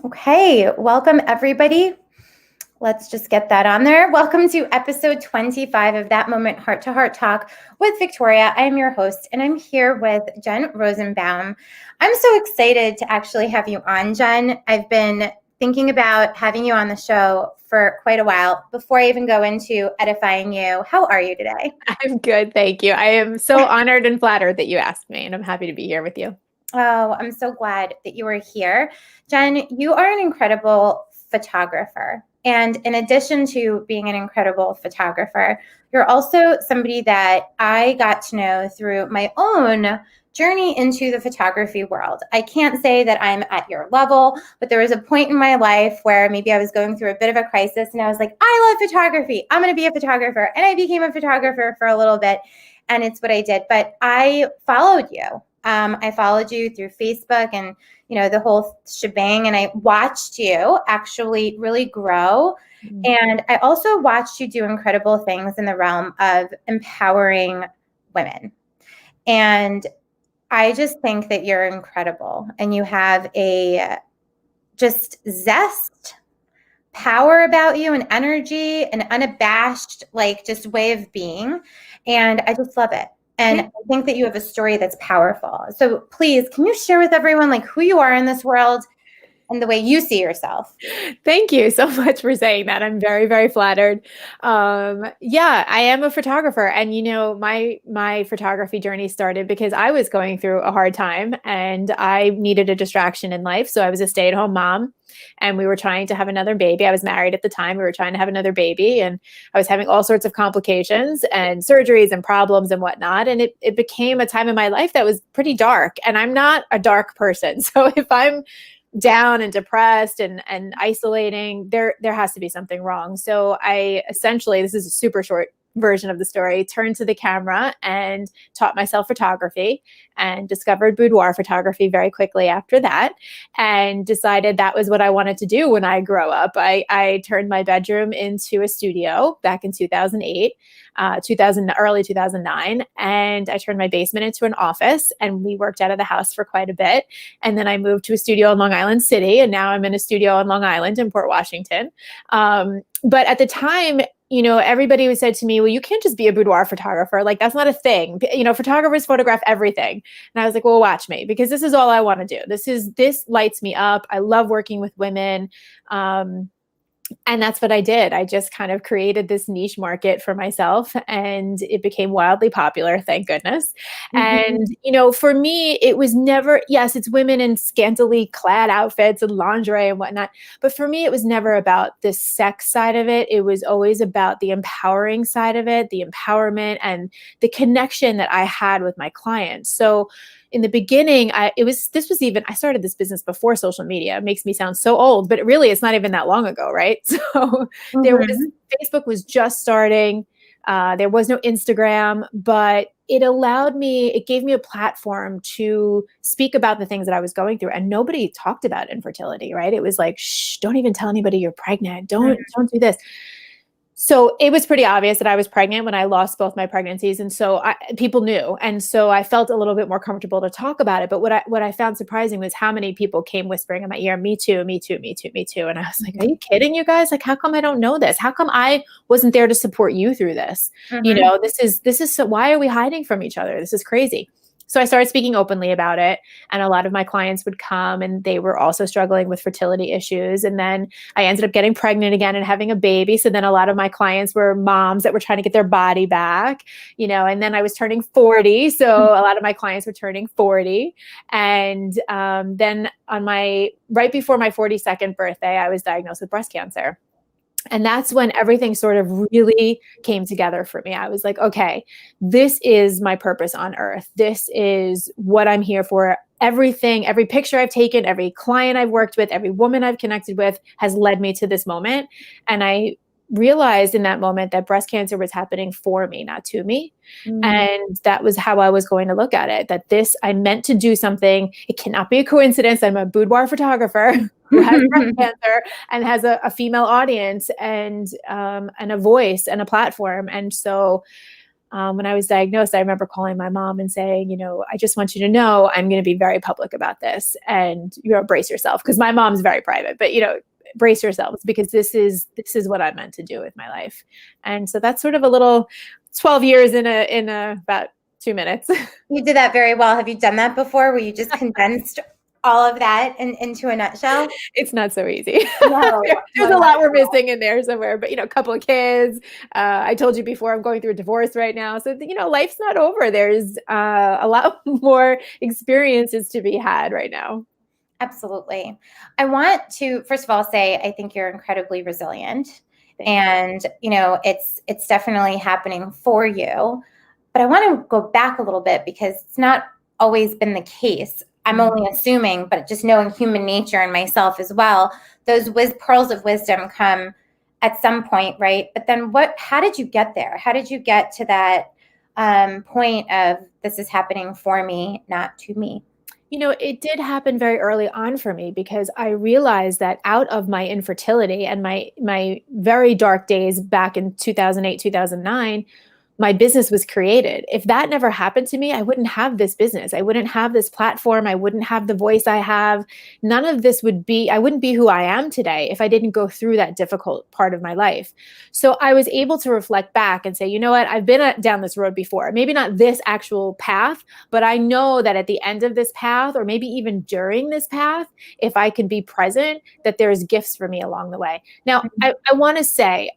Okay, welcome everybody. Let's just get that on there. Welcome to episode 25 of That Moment Heart to Heart Talk with Victoria. I am your host and I'm here with Jen Rosenbaum. I'm so excited to actually have you on, Jen. I've been thinking about having you on the show for quite a while. Before I even go into edifying you, how are you today? I'm good, thank you. I am so honored and flattered that you asked me, and I'm happy to be here with you. Oh, I'm so glad that you are here. Jen, you are an incredible photographer. And in addition to being an incredible photographer, you're also somebody that I got to know through my own journey into the photography world. I can't say that I'm at your level, but there was a point in my life where maybe I was going through a bit of a crisis and I was like, I love photography. I'm going to be a photographer. And I became a photographer for a little bit. And it's what I did. But I followed you. I followed you through Facebook and, the whole shebang. And I watched you actually really grow. And I also watched you do incredible things in the realm of empowering women. And I just think that you're incredible and you have a just zest, power about you and energy and unabashed, just way of being. And I just love it. And I think that you have a story that's powerful. So please, can you share with everyone who you are in this world and the way you see yourself? Thank you so much for saying that. I'm very, very flattered. Yeah, I am a photographer, and my photography journey started because I was going through a hard time and I needed a distraction in life. So I was a stay-at-home mom. And we were trying to have another baby. I was married at the time. We were trying to have another baby, and I was having all sorts of complications and surgeries and problems and whatnot. And it became a time in my life that was pretty dark. And I'm not a dark person. So if I'm down and depressed and isolating, there has to be something wrong. So I essentially, this is a super short version of the story, turned to the camera and taught myself photography and discovered boudoir photography very quickly after that, and decided that was what I wanted to do when I grow up. I turned my bedroom into a studio back in 2008, early 2009. And I turned my basement into an office, and we worked out of the house for quite a bit. And then I moved to a studio in Long Island City, and now I'm in a studio in Long Island in Port Washington. But at the time, everybody said to me, well, you can't just be a boudoir photographer. That's not a thing. Photographers photograph everything. And I was like, well, watch me, because this is all I want to do. This lights me up. I love working with women. And that's what I did. I just kind of created this niche market for myself, and it became wildly popular, thank goodness. Mm-hmm. And, for me, it was never, yes, it's women in scantily clad outfits and lingerie and whatnot. But for me, it was never about the sex side of it. It was always about the empowering side of it, the empowerment and the connection that I had with my clients. So in the beginning, I started this business before social media. It makes me sound so old, but it's not even that long ago, right? So mm-hmm. Facebook was just starting. There was no Instagram, but it gave me a platform to speak about the things that I was going through. And nobody talked about infertility, right? It was like, shh, don't even tell anybody you're pregnant. Don't do this. So it was pretty obvious that I was pregnant when I lost both my pregnancies. And so people knew. And so I felt a little bit more comfortable to talk about it. But what I found surprising was how many people came whispering in my ear, me too, me too, me too, me too. And I was like, are you kidding, you guys? How come I don't know this? How come I wasn't there to support you through this? Mm-hmm. This is so, why are we hiding from each other? This is crazy. So I started speaking openly about it, and a lot of my clients would come, and they were also struggling with fertility issues. And then I ended up getting pregnant again and having a baby. So then a lot of my clients were moms that were trying to get their body back, and then I was turning 40. So a lot of my clients were turning 40. And then right before my 42nd birthday, I was diagnosed with breast cancer. And that's when everything sort of really came together for me. I was like, okay, this is my purpose on earth. This is what I'm here for. Everything, every picture I've taken, every client I've worked with, every woman I've connected with has led me to this moment. And I realized in that moment that breast cancer was happening for me, not to me. Mm. And that was how I was going to look at it, that I meant to do something. It cannot be a coincidence. I'm a boudoir photographer who has breast cancer and has a female audience and a voice and a platform. And so When I was diagnosed, I remember calling my mom and saying, I just want you to know I'm going to be very public about this, and brace yourself, because my mom's very private, but brace yourselves, because this is what I meant to do with my life. And so that's sort of a little 12 years in about 2 minutes. You did that very well. Have you done that before, where you just condensed all of that into a nutshell? It's not so easy. No, There's a lot we're missing in there somewhere, but a couple of kids. I told you before, I'm going through a divorce right now. So, life's not over. There's a lot more experiences to be had right now. Absolutely. I want to, first of all, say I think you're incredibly resilient. And, it's definitely happening for you. But I want to go back a little bit, because it's not always been the case. I'm only assuming, but just knowing human nature and myself as well, those pearls of wisdom come at some point, right? But then how did you get there? How did you get to that point of, this is happening for me, not to me? It did happen very early on for me, because I realized that out of my infertility and my very dark days back in 2008, 2009, my business was created. If that never happened to me, I wouldn't have this business. I wouldn't have this platform. I wouldn't have the voice I have. None of this I wouldn't be who I am today if I didn't go through that difficult part of my life. So I was able to reflect back and say, you know what, I've been down this road before. Maybe not this actual path, but I know that at the end of this path, or maybe even during this path, if I can be present, that there's gifts for me along the way. Now, I want to say,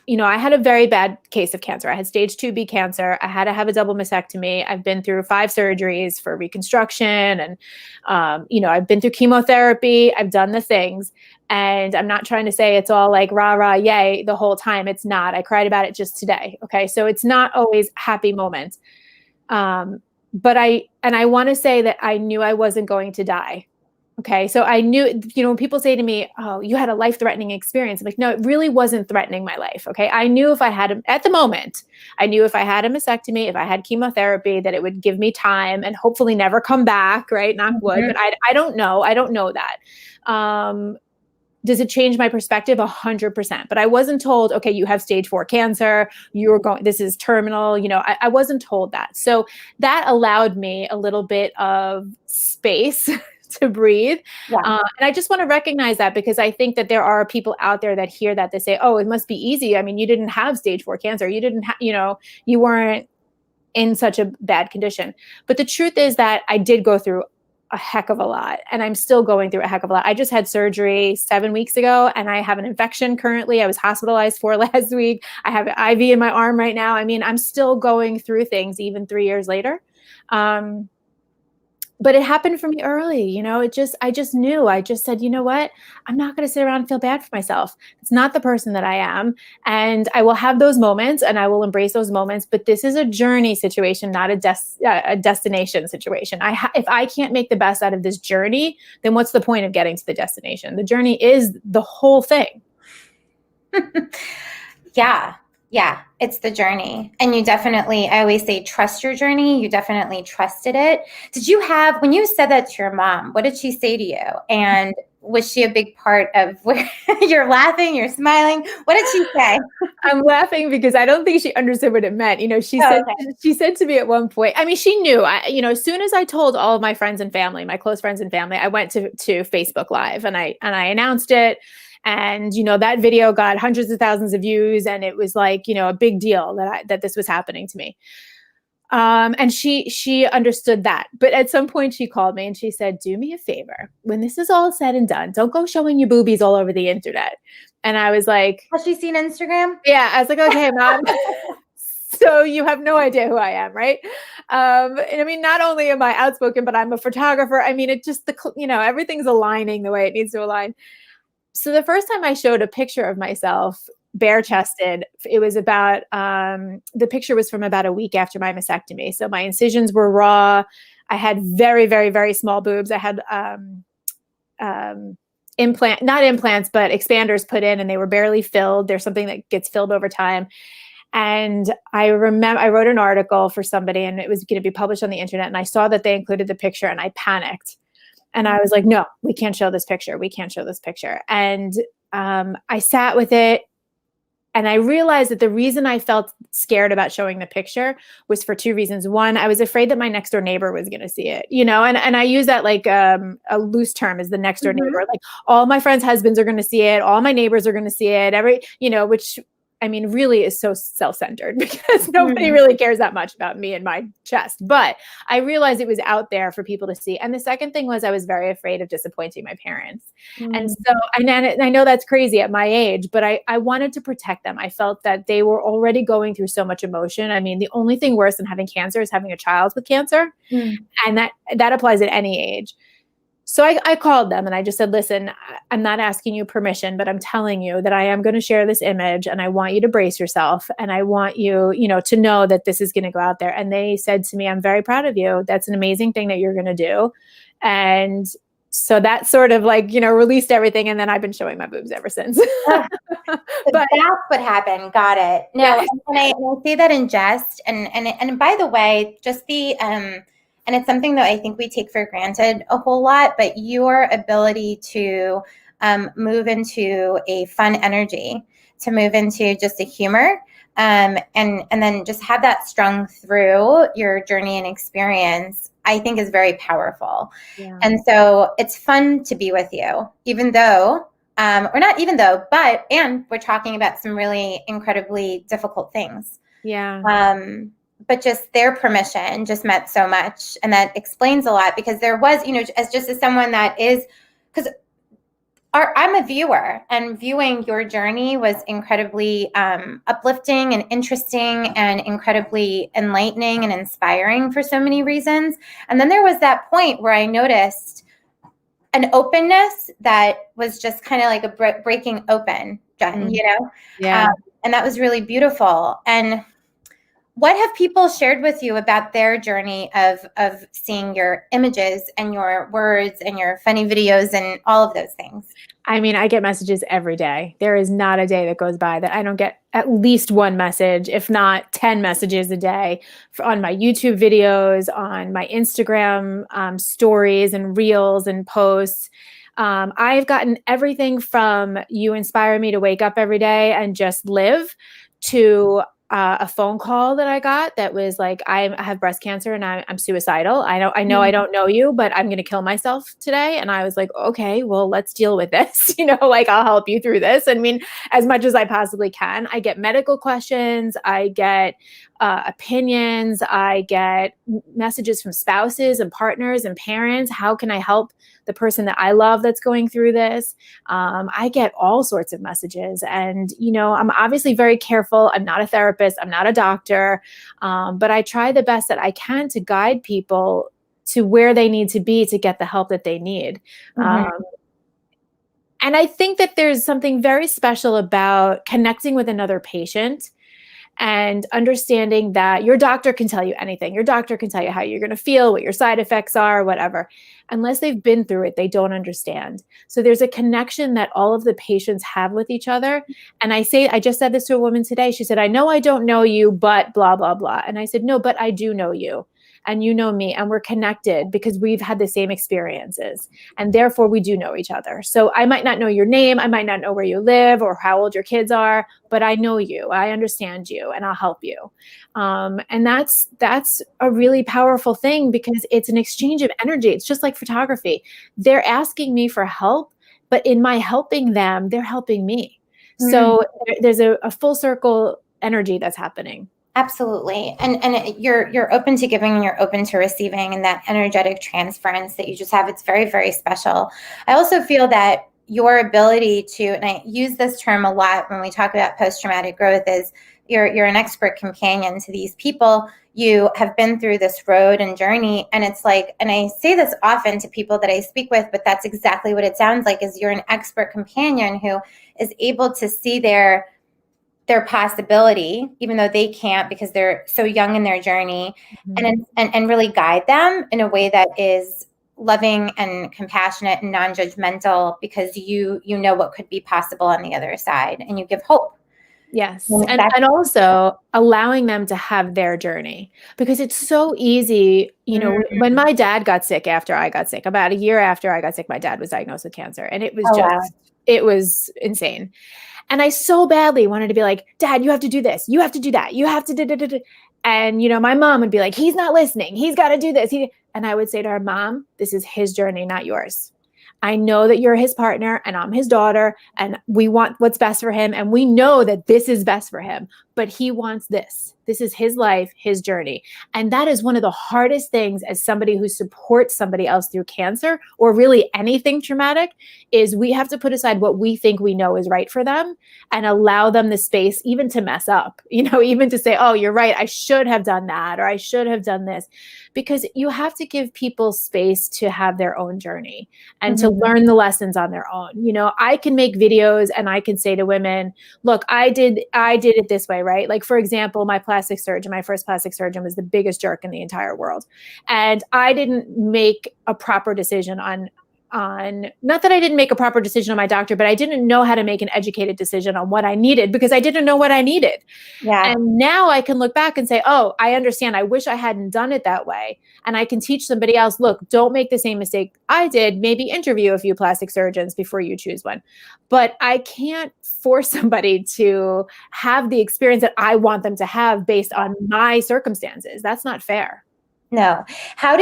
I had a very bad case of cancer. I had stage 2B cancer. I had to have a double mastectomy. I've been through 5 surgeries for reconstruction, and, I've been through chemotherapy. I've done the things, and I'm not trying to say it's all like rah, rah, yay the whole time. It's not. I cried about it just today. Okay. So it's not always happy moments. But I want to say that I knew I wasn't going to die. Okay. So I knew, when people say to me, oh, you had a life-threatening experience, I'm like, no, it really wasn't threatening my life. Okay. I knew if I had, at the moment, I knew if I had a mastectomy, if I had chemotherapy, that it would give me time and hopefully never come back. Right. Knock wood. But I don't know. I don't know that. Does it change my perspective? 100%. But I wasn't told, okay, you have stage 4 cancer. This is terminal. I wasn't told that. So that allowed me a little bit of space to breathe. Yeah. And I just want to recognize that, because I think that there are people out there that hear that, they say, oh, it must be easy. I mean, you didn't have stage 4 cancer. You didn't have, you weren't in such a bad condition. But the truth is that I did go through a heck of a lot, and I'm still going through a heck of a lot. I just had surgery 7 weeks ago, and I have an infection currently. I was hospitalized for last week. I have an IV in my arm right now. I mean, I'm still going through things even 3 years later. But it happened for me early, I just knew. I just said, you know what? I'm not going to sit around and feel bad for myself. It's not the person that I am. And I will have those moments, and I will embrace those moments. But this is a journey situation, not a destination situation. If I can't make the best out of this journey, then what's the point of getting to the destination? The journey is the whole thing. Yeah, it's the journey. And you definitely, I always say, trust your journey. You definitely trusted it. When you said that to your mom, what did she say to you? And was she a big part of where you're laughing, you're smiling? What did she say? I'm laughing because I don't think she understood what it meant. She said to me at one point, I mean, she knew, as soon as I told all of my friends and family, my close friends and family, I went to Facebook Live, and I announced it. And, that video got hundreds of thousands of views, and it was like, a big deal that this was happening to me. And she understood that. But at some point she called me and she said, do me a favor. When this is all said and done, don't go showing your boobies all over the internet. And I was like, has she seen Instagram? Yeah. I was like, okay, Mom. So you have no idea who I am, right? And I mean, not only am I outspoken, but I'm a photographer. I mean, it just, everything's aligning the way it needs to align. So the first time I showed a picture of myself bare chested, it was about, the picture was from about a week after my mastectomy. So my incisions were raw. I had very, very, very small boobs. I had, not implants, but expanders put in, and they were barely filled. There's something that gets filled over time. And I remember I wrote an article for somebody, and it was going to be published on the internet. And I saw that they included the picture, and I panicked. And I was like, no, we can't show this picture. We can't show this picture. And I sat with it. And I realized that the reason I felt scared about showing the picture was for two reasons. One, I was afraid that my next door neighbor was going to see it, and I use that like a loose term as the next door neighbor. Like all my friends' husbands are going to see it. All my neighbors are going to see it. Which I mean, really is so self-centered because nobody really cares that much about me and my chest. But I realized it was out there for people to see. And the second thing was I was very afraid of disappointing my parents. And so I know that's crazy at my age, but I wanted to protect them. I felt that they were already going through so much emotion. I mean, the only thing worse than having cancer is having a child with cancer. And that applies at any age. So I called them and I just said, listen, I'm not asking you permission, but I'm telling you that I am going to share this image and I want you to brace yourself. And I want you, to know that this is going to go out there. And they said to me, I'm very proud of you. That's an amazing thing that you're going to do. And so that sort of like, released everything. And then I've been showing my boobs ever since. But that's what happened. Got it. No, yeah. and I say that in jest. And by the way, just and it's something that I think we take for granted a whole lot, but your ability to move into a fun energy, to move into just a humor, and then just have that strung through your journey and experience, I think is very powerful. Yeah. And so it's fun to be with you, even though, or not even though, and we're talking about some really incredibly difficult things. Yeah. But just their permission just meant so much. And that explains a lot because there was, as someone that is, because I'm a viewer and viewing your journey was incredibly uplifting and interesting and incredibly enlightening and inspiring for so many reasons. And then there was that point where I noticed an openness that was just kind of like a breaking open, Jen, Yeah. And that was really beautiful. And what have people shared with you about their journey of seeing your images and your words and your funny videos and all of those things? I mean, I get messages every day. There is not a day that goes by that I don't get at least one message, if not 10 messages a day on my YouTube videos, on my Instagram stories and reels and posts. I've gotten everything from you inspire me to wake up every day and just live to a phone call that I got that was like, I have breast cancer and I'm suicidal. I know I don't know you, but I'm going to kill myself today. And I was like, okay, well, let's deal with this. I'll help you through this. I mean, as much as I possibly can. I get medical questions. I get opinions. I get messages from spouses and partners and parents. How can I help the person that I love that's going through this? I get all sorts of messages. And, I'm obviously very careful. I'm not a therapist. I'm not a doctor. But I try the best that I can to guide people to where they need to be to get the help that they need. And I think that there's something very special about connecting with another patient and understanding that your doctor can tell you anything. Your doctor can tell you how you're going to feel, what your side effects are, whatever. Unless they've been through it, they don't understand. So there's a connection that all of the patients have with each other. And I just said this to a woman today. She said, I know I don't know you, but blah, blah, blah. And I said, no, but I do know you. And you know me, and we're connected because we've had the same experiences. And therefore, we do know each other. So I might not know your name. I might not know where you live or how old your kids are, but I know you. I understand you, and I'll help you. And that's a really powerful thing because it's an exchange of energy. It's just like photography. They're asking me for help, but in my helping them, they're helping me. So there's a full circle energy that's happening. Absolutely. And you're open to giving and you're open to receiving, and that energetic transference that you just have, it's very, very special. I also feel that your ability to, and I use this term a lot when we talk about post-traumatic growth, is you're an expert companion to these people. You have been through this road and journey, and it's like, and I say this often to people that I speak with, but that's exactly what it sounds like, is you're an expert companion who is able to see their possibility, even though they can't because they're so young in their journey, and really guide them in a way that is loving and compassionate and non-judgmental, because you know what could be possible on the other side, and you give hope. Yes. And And also allowing them to have their journey, because it's so easy. When my dad got sick, after I got sick, about a year after I got sick, my dad was diagnosed with cancer, and oh wow. it was insane. And I so badly wanted to be like, Dad, you have to do this. You have to do that. You have to do. And, my mom would be like, he's not listening. He's got to do this. And I would say to her, Mom, this is his journey, not yours. I know that you're his partner and I'm his daughter, and we want what's best for him. And we know that this is best for him, but he wants this. This is his life, his journey. And that is one of the hardest things as somebody who supports somebody else through cancer, or really anything traumatic, is we have to put aside what we think we know is right for them and allow them the space even to mess up, even to say, oh, you're right, I should have done that, or I should have done this. Because you have to give people space to have their own journey and to learn the lessons on their own. I can make videos and I can say to women, look, I did it this way, right? Like, for example, my first plastic surgeon was the biggest jerk in the entire world. And I didn't make a proper decision on not that I didn't make a proper decision on my doctor, but I didn't know how to make an educated decision on what I needed, because I didn't know what I needed. Yeah. And now I can look back and say, oh, I understand. I wish I hadn't done it that way. And I can teach somebody else, look, don't make the same mistake I did. Maybe interview a few plastic surgeons before you choose one. But I can't force somebody to have the experience that I want them to have based on my circumstances. That's not fair. No. What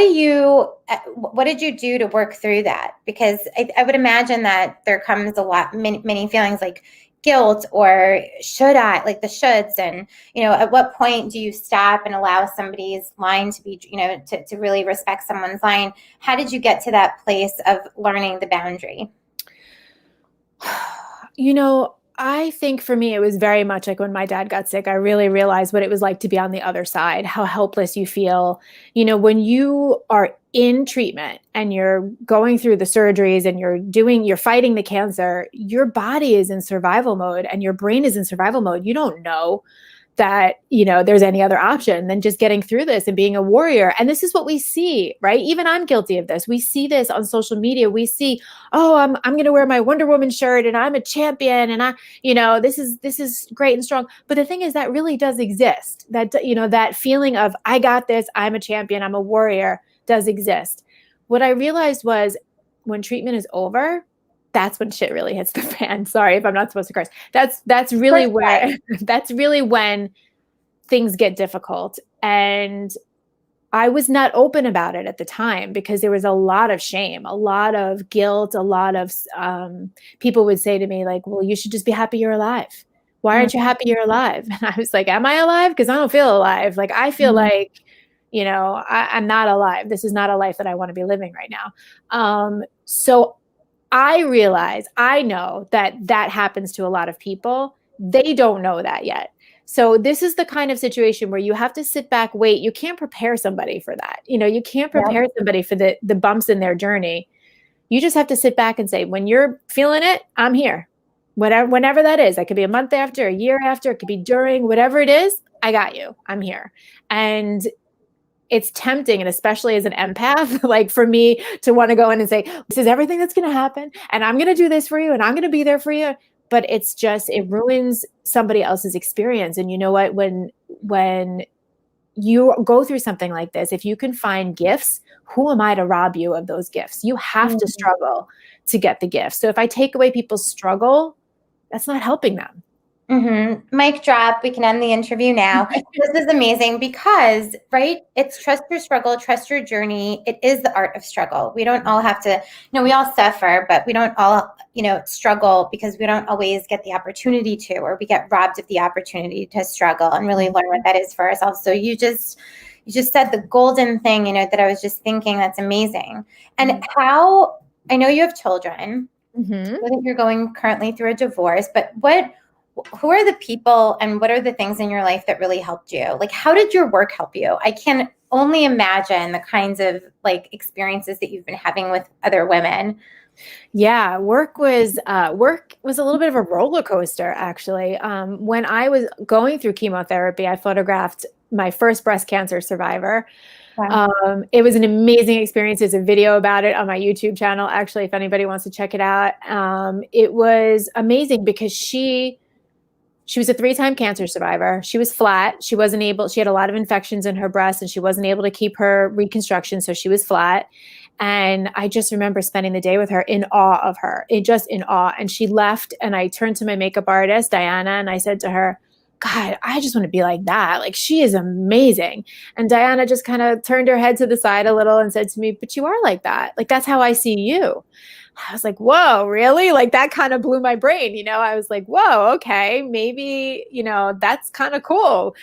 did you do to work through that? Because I would imagine that there comes many feelings like guilt, or should I, like the shoulds. And, at what point do you stop and allow somebody's line to be, to really respect someone's line? How did you get to that place of learning the boundary? I think for me, it was very much like when my dad got sick, I really realized what it was like to be on the other side, how helpless you feel. When you are in treatment and you're going through the surgeries and you're fighting the cancer, your body is in survival mode and your brain is in survival mode. You don't know that, there's any other option than just getting through this and being a warrior. And this is what we see, right? Even I'm guilty of this. We see this on social media. We see, oh, I'm going to wear my Wonder Woman shirt and I'm a champion and this is great and strong. But the thing is, that really does exist. That, that feeling of I got this, I'm a champion, I'm a warrior does exist. What I realized was when treatment is over, that's when shit really hits the fan. Sorry if I'm not supposed to curse. That's really when things get difficult. And I was not open about it at the time because there was a lot of shame, a lot of guilt, a lot of people would say to me like, well, you should just be happy you're alive. Why aren't you happy you're alive? And I was like, am I alive? Because I don't feel alive. Like, I feel like, I'm not alive. This is not a life that I want to be living right now. So I know that happens to a lot of people. They don't know that yet. So this is the kind of situation where you have to sit back, wait. You can't prepare somebody for that. You can't prepare somebody for the bumps in their journey. You just have to sit back and say, when you're feeling it, I'm here. Whenever that is. That could be a month after, a year after, it could be during, whatever it is, I got you. I'm here. And it's tempting, and especially as an empath, like for me to want to go in and say, this is everything that's going to happen, and I'm going to do this for you, and I'm going to be there for you. But it ruins somebody else's experience. And you know what? When you go through something like this, if you can find gifts, who am I to rob you of those gifts? You have to struggle to get the gifts. So if I take away people's struggle, that's not helping them. Mic drop. We can end the interview now. This is amazing because, right? It's trust your struggle, trust your journey. It is the art of struggle. We don't all have to, we all suffer, but we don't all, struggle because we don't always get the opportunity to, or we get robbed of the opportunity to struggle and really learn what that is for ourselves. So you just said the golden thing, that I was just thinking, that's amazing. And how, I know you have children, I know that you're going currently through a divorce, but who are the people and what are the things in your life that really helped you? Like, how did your work help you? I can only imagine the kinds of experiences that you've been having with other women. Yeah, work was a little bit of a roller coaster, actually. When I was going through chemotherapy, I photographed my first breast cancer survivor. Wow. It was an amazing experience. There's a video about it on my YouTube channel, actually, if anybody wants to check it out. It was amazing because she She was a 3-time cancer survivor. She was flat. She had a lot of infections in her breast and she wasn't able to keep her reconstruction. So she was flat. And I just remember spending the day with her in awe of her, just in awe. And she left and I turned to my makeup artist, Diana, and I said to her, God, I just want to be like that. Like, she is amazing. And Diana just kind of turned her head to the side a little and said to me, but you are like that. Like, that's how I see you. I was like, whoa, really? Like, that kind of blew my brain. I was like, whoa, okay, maybe, that's kind of cool.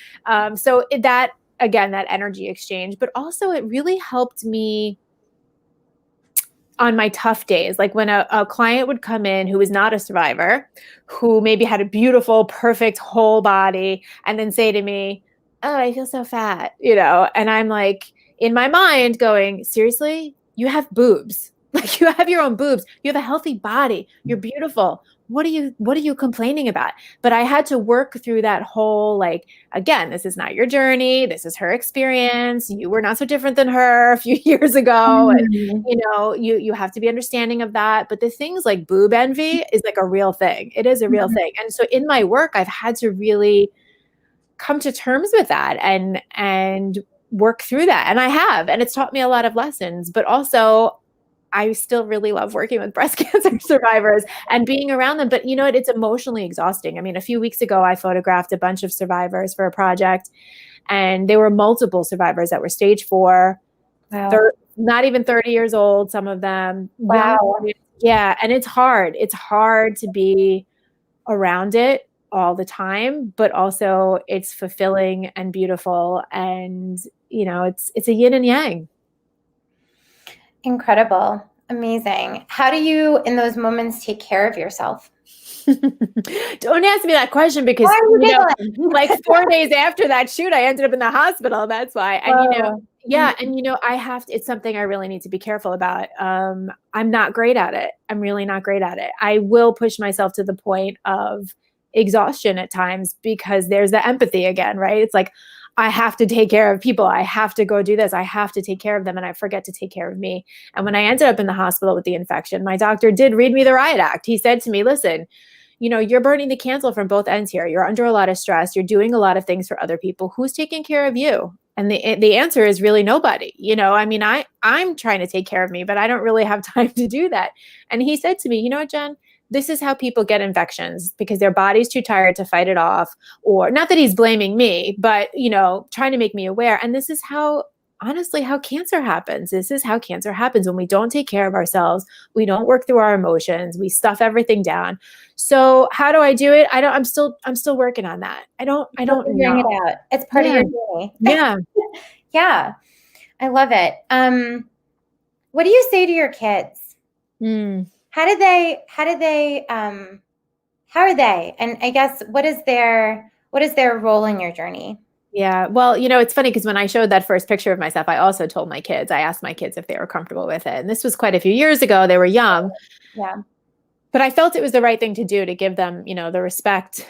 So that, again, that energy exchange, but also it really helped me on my tough days. Like when a client would come in who was not a survivor, who maybe had a beautiful, perfect whole body, and then say to me, oh, I feel so fat, and I'm like, in my mind going, seriously, you have boobs. Like, you have your own boobs. You have a healthy body. You're beautiful. What are you complaining about? But I had to work through that whole, like, again, this is not your journey. This is her experience. You were not so different than her a few years ago. And, you have to be understanding of that. But the things like boob envy is like a real thing. It is a real thing. And so in my work, I've had to really come to terms with that and work through that. And I have, and it's taught me a lot of lessons, but also I still really love working with breast cancer survivors and being around them. But it's emotionally exhausting. I mean, a few weeks ago, I photographed a bunch of survivors for a project, and there were multiple survivors that were stage 4, not even 30 years old, some of them. Wow. Yeah. And it's hard. It's hard to be around it all the time, but also it's fulfilling and beautiful. And, it's a yin and yang. Incredible. Amazing. How do you, in those moments, take care of yourself? Don't ask me that question because, like 4 days after that shoot, I ended up in the hospital. That's why. And, and, I have to, it's something I really need to be careful about. I'm not great at it. I'm really not great at it. I will push myself to the point of exhaustion at times because there's the empathy again, right? It's like, I have to take care of people. I have to go do this. I have to take care of them. And I forget to take care of me. And when I ended up in the hospital with the infection, my doctor did read me the riot act. He said to me, listen, you're burning the candle from both ends here. You're under a lot of stress. You're doing a lot of things for other people. Who's taking care of you? And the answer is really nobody. I mean, I'm trying to take care of me, but I don't really have time to do that. And he said to me, you know what, Jen? This is how people get infections because their body's too tired to fight it off, or not that he's blaming me, but, trying to make me aware. And this is honestly, how cancer happens. This is how cancer happens when we don't take care of ourselves. We don't work through our emotions. We stuff everything down. So how do I do it? I'm still working on that. I don't know. It out. It's part of your journey. Yeah. Yeah. I love it. What do you say to your kids? How are they? And I guess what is their role in your journey? Yeah. Well, it's funny because when I showed that first picture of myself, I also told my kids, I asked my kids if they were comfortable with it. And this was quite a few years ago. They were young. Yeah. But I felt it was the right thing to do to give them, the respect.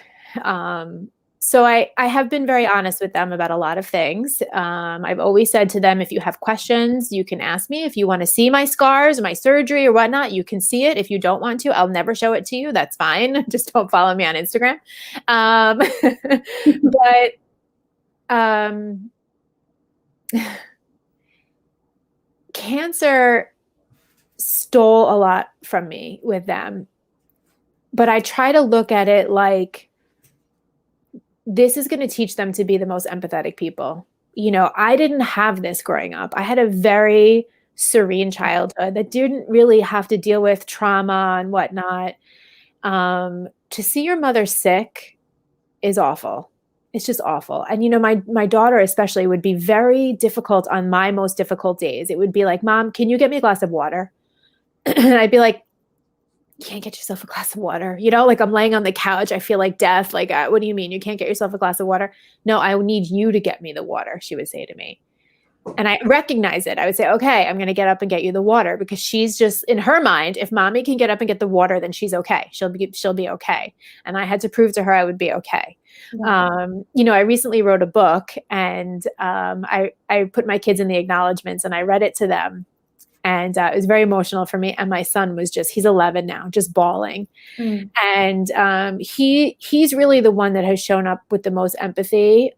So I have been very honest with them about a lot of things. I've always said to them, if you have questions, you can ask me. If you want to see my scars, my surgery or whatnot, you can see it. If you don't want to, I'll never show it to you. That's fine. Just don't follow me on Instagram. But cancer stole a lot from me with them. But I try to look at it like, this is going to teach them to be the most empathetic people. I didn't have this growing up. I had a very serene childhood that didn't really have to deal with trauma and whatnot. To see your mother sick is awful. It's just awful. And, my daughter especially would be very difficult on my most difficult days. It would be like, Mom, can you get me a glass of water? And I'd be like, you can't get yourself a glass of water. Like I'm laying on the couch. I feel like death. Like, what do you mean? You can't get yourself a glass of water? No, I need you to get me the water, she would say to me. And I recognize it. I would say, okay, I'm going to get up and get you the water, because she's just, in her mind, if Mommy can get up and get the water, then she's okay. She'll be okay. And I had to prove to her I would be okay. Yeah. I recently wrote a book, and I put my kids in the acknowledgments and I read it to them. And it was very emotional for me. And my son was he's 11 now, just bawling. Mm. And he's really the one that has shown up with the most empathy.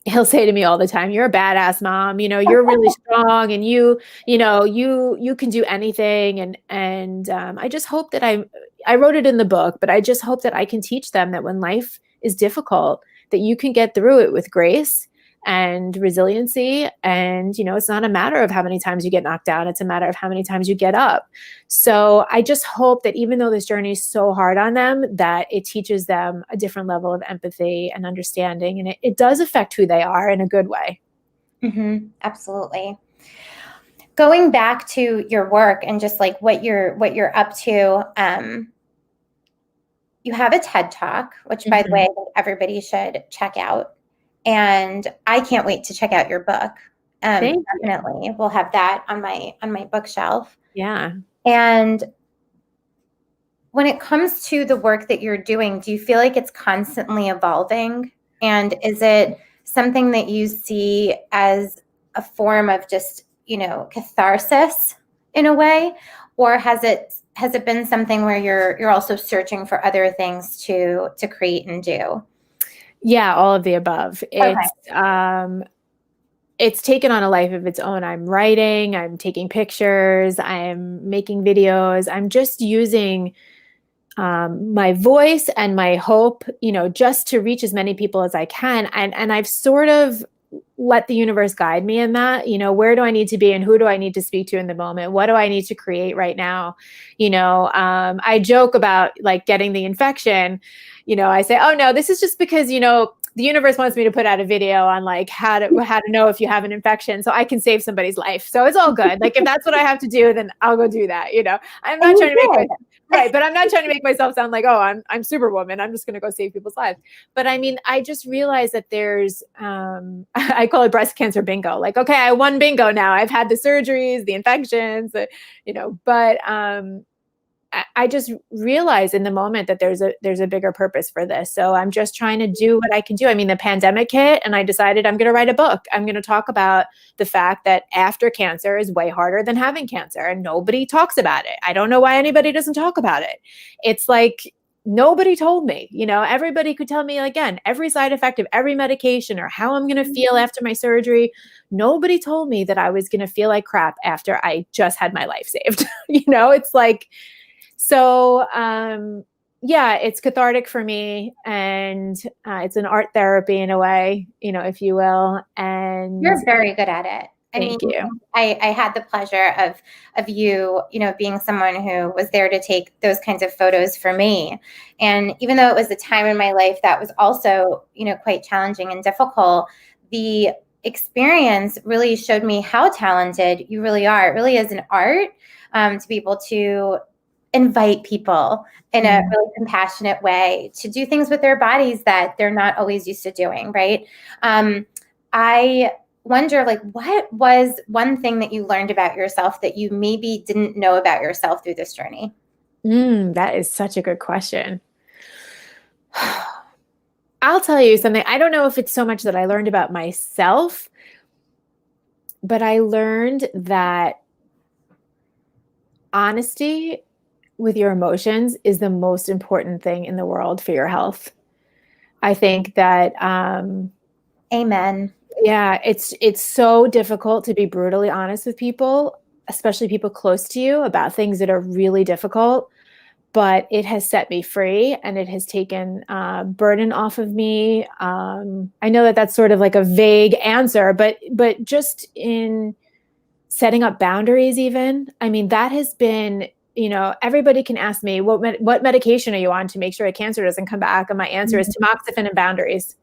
He'll say to me all the time, "You're a badass mom, you're really strong, and you can do anything." And I just hope that I wrote it in the book, but I just hope that I can teach them that when life is difficult, that you can get through it with grace and resiliency. And, it's not a matter of how many times you get knocked down. It's a matter of how many times you get up. So I just hope that even though this journey is so hard on them, that it teaches them a different level of empathy and understanding. And it does affect who they are in a good way. Mm-hmm. Absolutely. Going back to your work and just like what you're up to, you have a TED Talk, which, by the way, I think everybody should check out. And I can't wait to check out your book. Definitely. We'll have that on my bookshelf. Yeah. And when it comes to the work that you're doing, do you feel like it's constantly evolving? And is it something that you see as a form of just, catharsis in a way? Or has it been something where you're also searching for other things to create and do? Yeah, all of the above. It's taken on a life of its own. I'm writing, I'm taking pictures, I'm making videos. I'm just using my voice and my hope, just to reach as many people as I can. And I've sort of let the universe guide me in that, where do I need to be and who do I need to speak to in the moment? What do I need to create right now? I joke about like getting the infection. I say, oh no, this is just because, the universe wants me to put out a video on like how to know if you have an infection so I can save somebody's life. So it's all good. Like if that's what I have to do, then I'll go do that. I'm not trying to make right, but I'm not trying to make myself sound like, oh, I'm Superwoman. I'm just going to go save people's lives. But I mean, I just realized that there's, I call it breast cancer bingo. Like, okay, I won bingo now. I've had the surgeries, the infections, but I just realized in the moment that there's a bigger purpose for this. So I'm just trying to do what I can do. I mean, the pandemic hit and I decided I'm going to write a book. I'm going to talk about the fact that after cancer is way harder than having cancer and nobody talks about it. I don't know why anybody doesn't talk about it. It's like nobody told me, everybody could tell me again, every side effect of every medication or how I'm going to feel after my surgery. Nobody told me that I was going to feel like crap after I just had my life saved. It's like, so, yeah, it's cathartic for me and it's an art therapy in a way, if you will. And you're very good at it. Thank you. I had the pleasure of you, being someone who was there to take those kinds of photos for me. And even though it was a time in my life that was also, quite challenging and difficult, the experience really showed me how talented you really are. It really is an art to be able to invite people in a really compassionate way to do things with their bodies that they're not always used to doing, right? I wonder, like, what was one thing that you learned about yourself that you maybe didn't know about yourself through this journey? That is such a good question. I'll tell you something. I don't know if it's so much that I learned about myself, but I learned that honesty with your emotions is the most important thing in the world for your health. I think that, amen. Yeah, it's so difficult to be brutally honest with people, especially people close to you about things that are really difficult, but it has set me free and it has taken burden off of me. I know that that's sort of like a vague answer, but just in setting up boundaries even, I mean, that has been, everybody can ask me, what medication are you on to make sure a cancer doesn't come back? And my answer is tamoxifen and boundaries.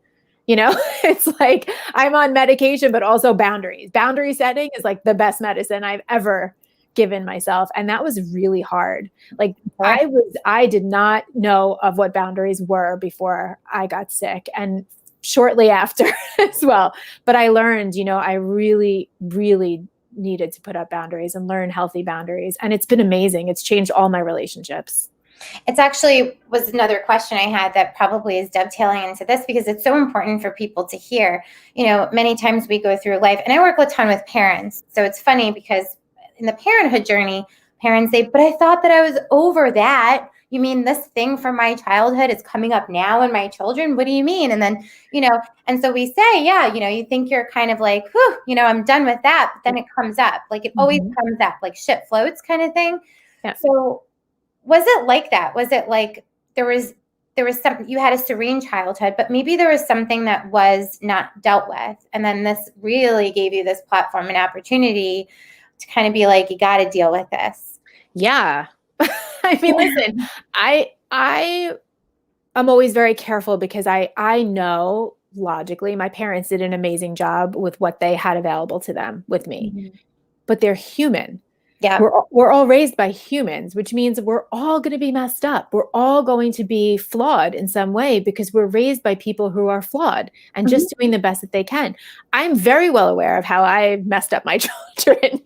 It's like I'm on medication, but also boundaries. Boundary setting is like the best medicine I've ever given myself. And that was really hard. Like I did not know of what boundaries were before I got sick and shortly after as well. But I learned, I really, really needed to put up boundaries and learn healthy boundaries. And it's been amazing. It's changed all my relationships. It's actually was another question I had that probably is dovetailing into this because it's so important for people to hear. Many times we go through life, and I work a ton with parents. So it's funny because in the parenthood journey, parents say, but I thought that I was over that. You mean this thing from my childhood is coming up now in my children? What do you mean? And then, and so we say, yeah, you think you're kind of like, whew, I'm done with that. But then it comes up. Like it always comes up, like shit floats kind of thing. Yeah. So was it like that? Was it like there was something, you had a serene childhood, but maybe there was something that was not dealt with. And then this really gave you this platform and opportunity to kind of be like, you got to deal with this. Yeah. I mean, listen, I'm always very careful because I know logically my parents did an amazing job with what they had available to them with me, but they're human. Yeah. We're all raised by humans, which means we're all going to be messed up. We're all going to be flawed in some way because we're raised by people who are flawed and just doing the best that they can. I'm very well aware of how I messed up my children,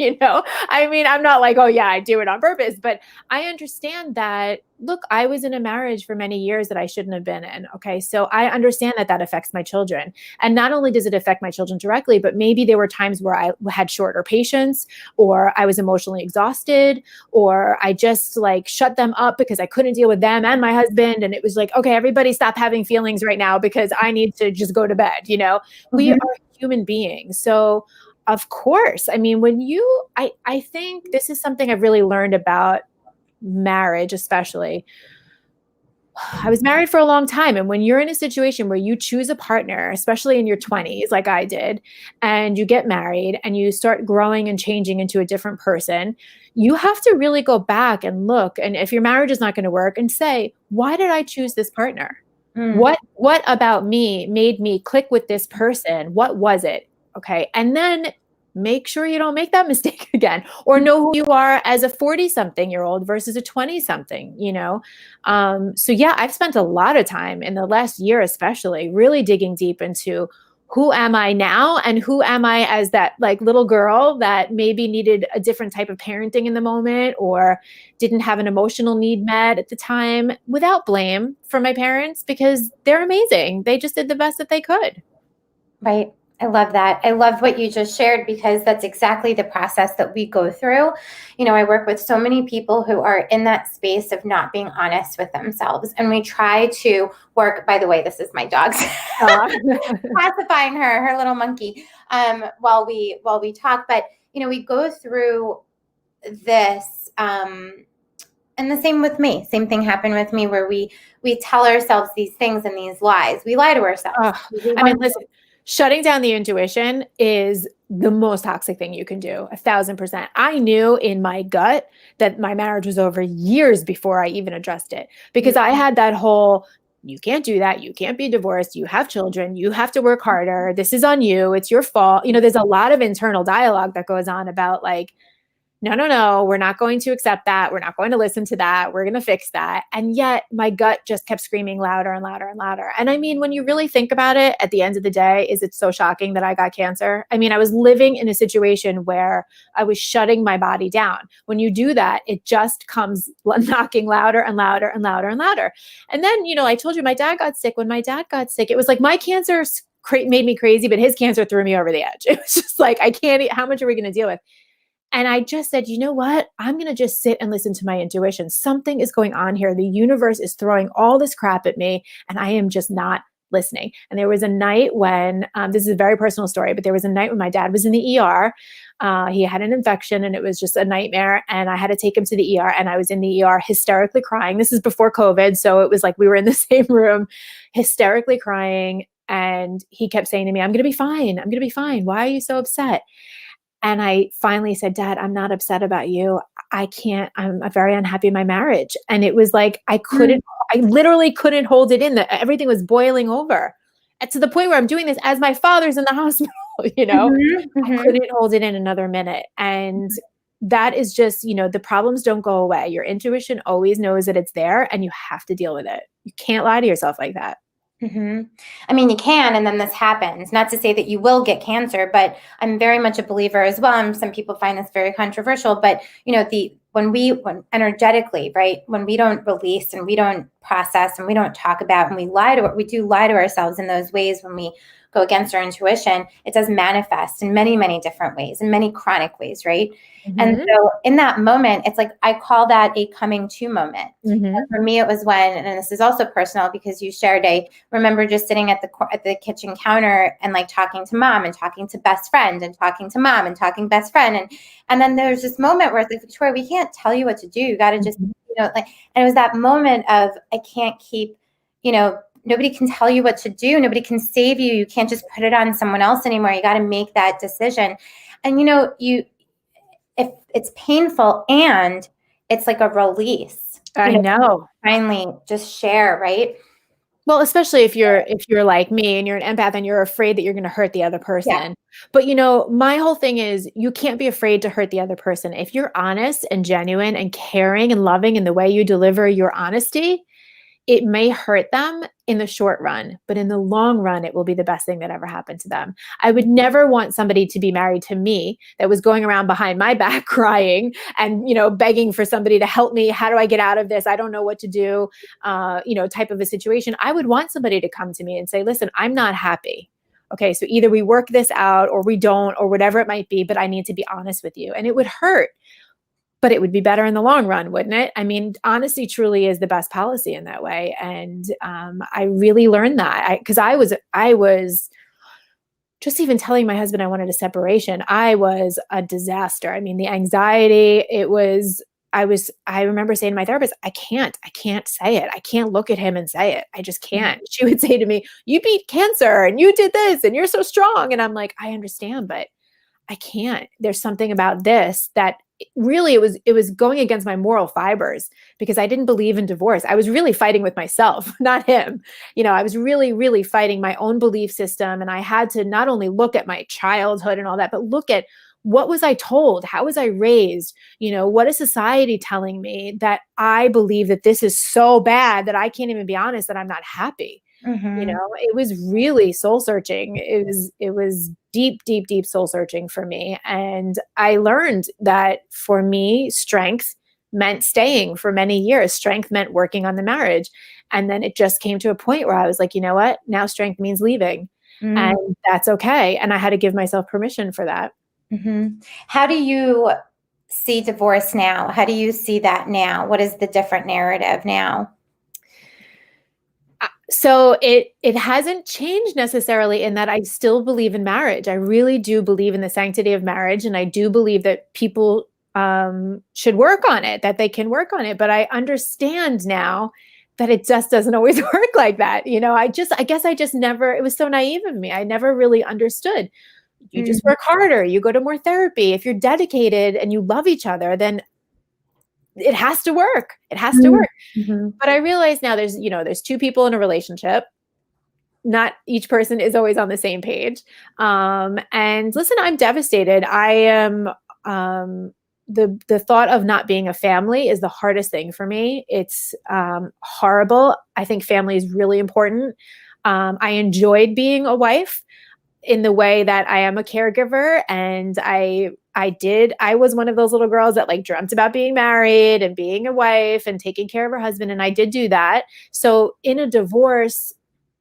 I mean, I'm not like, oh yeah, I do it on purpose, but I understand that, look, I was in a marriage for many years that I shouldn't have been in. Okay. So I understand that that affects my children. And not only does it affect my children directly, but maybe there were times where I had shorter patience, or I was emotionally exhausted, or I just like shut them up because I couldn't deal with them and my husband. And it was like, okay, everybody stop having feelings right now because I need to just go to bed. We are human beings. So of course, I mean, I think this is something I've really learned about marriage, especially. I was married for a long time. And when you're in a situation where you choose a partner, especially in your 20s, like I did, and you get married and you start growing and changing into a different person, you have to really go back and look. And if your marriage is not going to work, and say, why did I choose this partner? What about me made me click with this person? What was it? Okay. And then make sure you don't make that mistake again, or know who you are as a 40-something-year-old versus a 20-something, So yeah, I've spent a lot of time in the last year, especially really digging deep into who am I now and who am I as that like little girl that maybe needed a different type of parenting in the moment, or didn't have an emotional need met at the time, without blame for my parents, because they're amazing. They just did the best that they could. Right. I love that. I love what you just shared because that's exactly the process that we go through. I work with so many people who are in that space of not being honest with themselves. And we try to work, by the way, this is my dog's pacifying her little monkey, while we talk. But, we go through this, and the same with me. Same thing happened with me where we tell ourselves these things and these lies. We lie to ourselves. I mean, listen, shutting down the intuition is the most toxic thing you can do, 1,000%. I knew in my gut that my marriage was over years before I even addressed it, because I had that whole, you can't do that. You can't be divorced. You have children. You have to work harder. This is on you. It's your fault. There's a lot of internal dialogue that goes on about like, no, we're not going to accept that. We're not going to listen to that. We're going to fix that. And yet my gut just kept screaming louder and louder and louder. And I mean, when you really think about it, at the end of the day, is it so shocking that I got cancer? I mean, I was living in a situation where I was shutting my body down. When you do that, it just comes knocking louder and louder and louder and louder. And then, I told you my dad got sick. When my dad got sick, it was like my cancer made me crazy, but his cancer threw me over the edge. It was just like, I can't, how much are we going to deal with? And I just said, you know what? I'm going to just sit and listen to my intuition. Something is going on here. The universe is throwing all this crap at me, and I am just not listening. And there was a night when, this is a very personal story, but there was a night when my dad was in the ER. He had an infection and it was just a nightmare. And I had to take him to the ER, and I was in the ER hysterically crying. This is before COVID. So it was like we were in the same room, hysterically crying. And he kept saying to me, I'm going to be fine. I'm going to be fine. Why are you so upset? And I finally said, Dad, I'm not upset about you. I'm very unhappy in my marriage. And it was like, I literally couldn't hold it in. Everything was boiling over. And to the point where I'm doing this as my father's in the hospital, I couldn't hold it in another minute. And that is just, the problems don't go away. Your intuition always knows that it's there, and you have to deal with it. You can't lie to yourself like that. I mean, you can, and then this happens. Not to say that you will get cancer, but I'm very much a believer as well. And some people find this very controversial, but when energetically, right, when we don't release and we don't process and we don't talk about and we do lie to ourselves in those ways when we go against our intuition, it does manifest in many, many different ways, in many chronic ways, right? And Mm-hmm. so in that moment, it's like I call that a coming to moment. Mm-hmm. For me, it was when, and this is also personal because you shared, I remember just sitting at the kitchen counter and like talking to mom and talking to best friend and talking to mom and talking best friend. And then there's this moment where it's like, Victoria, we can't tell you what to do. You got to just, like, and it was that moment of, I can't keep, nobody can tell you what to do. Nobody can save you. You can't just put it on someone else anymore. You got to make that decision. And, if it's painful and it's like a release, I know. finally just share, right? Well, especially if you're like me and you're an empath and you're afraid that you're going to hurt the other person. Yeah. But my whole thing is you can't be afraid to hurt the other person. If you're honest and genuine and caring and loving in the way you deliver your honesty, it may hurt them in the short run, but in the long run, it will be the best thing that ever happened to them. I would never want somebody to be married to me that was going around behind my back crying and, begging for somebody to help me. How do I get out of this? I don't know what to do, type of a situation. I would want somebody to come to me and say, listen, I'm not happy. Okay, so either we work this out or we don't, or whatever it might be, but I need to be honest with you. And it would hurt. But it would be better in the long run, wouldn't it? I mean, honesty truly is the best policy in that way. And I really learned that because I was just even telling my husband I wanted a separation. I was a disaster. I mean, the anxiety, I remember saying to my therapist, I can't say it. I can't look at him and say it. I just can't. She would say to me, you beat cancer and you did this and you're so strong. And I'm like, I understand, but I can't. There's something about this that really it was going against my moral fibers because I didn't believe in divorce. I was really fighting with myself, not him. I was really, really fighting my own belief system. And I had to not only look at my childhood and all that, but look at what was I told? How was I raised? What is society telling me that I believe that this is so bad that I can't even be honest that I'm not happy? Mm-hmm. It was really soul searching. It was deep, deep, deep soul searching for me. And I learned that for me, strength meant staying for many years. Strength meant working on the marriage. And then it just came to a point where I was like, you know what? Now strength means leaving. Mm-hmm. And that's okay. And I had to give myself permission for that. Mm-hmm. How do you see divorce now? How do you see that now? What is the different narrative now? So it hasn't changed necessarily in that I still believe in marriage. I really do believe in the sanctity of marriage. And I do believe that people should work on it, that they can work on it. But I understand now that it just doesn't always work like that. I guess I just never, it was so naive of me. I never really understood. You just work harder. You go to more therapy. If you're dedicated and you love each other, then it has to work. It has to work. Mm-hmm. But I realize now there's two people in a relationship. Not each person is always on the same page. And listen, I'm devastated. I am, the thought of not being a family is the hardest thing for me. It's horrible. I think family is really important. I enjoyed being a wife in the way that I am a caregiver, and I was one of those little girls that like dreamt about being married and being a wife and taking care of her husband. And I did do that. So in a divorce,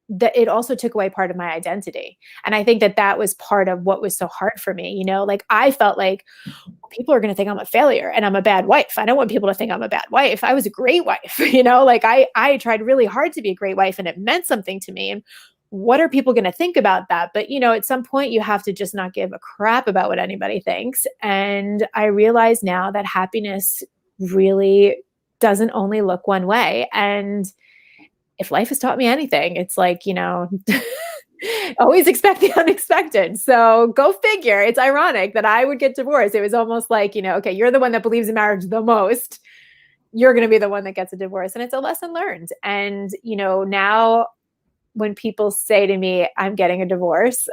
that it also took away part of my identity. And I think that was part of what was so hard for me. Like I felt like people are going to think I'm a failure and I'm a bad wife. I don't want people to think I'm a bad wife. I was a great wife. Like I tried really hard to be a great wife and it meant something to me. And what are people going to think about that? But, at some point you have to just not give a crap about what anybody thinks. And I realize now that happiness really doesn't only look one way. And if life has taught me anything, it's like, always expect the unexpected. So go figure. It's ironic that I would get divorced. It was almost like, okay, you're the one that believes in marriage the most. You're going to be the one that gets a divorce. And it's a lesson learned. And, now when people say to me, I'm getting a divorce,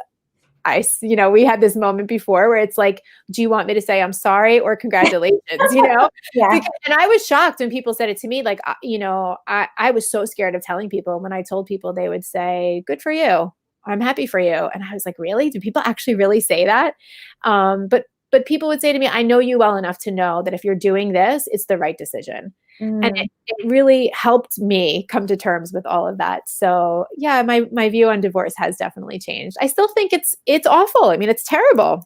we had this moment before where it's like, do you want me to say I'm sorry or congratulations? Yeah. And I was shocked when people said it to me. Like, I was so scared of telling people. When I told people, they would say, good for you. I'm happy for you. And I was like, really? Do people actually really say that? But but people would say to me, I know you well enough to know that if you're doing this, it's the right decision. And it really helped me come to terms with all of that. So yeah, my view on divorce has definitely changed. I still think it's awful. I mean, it's terrible.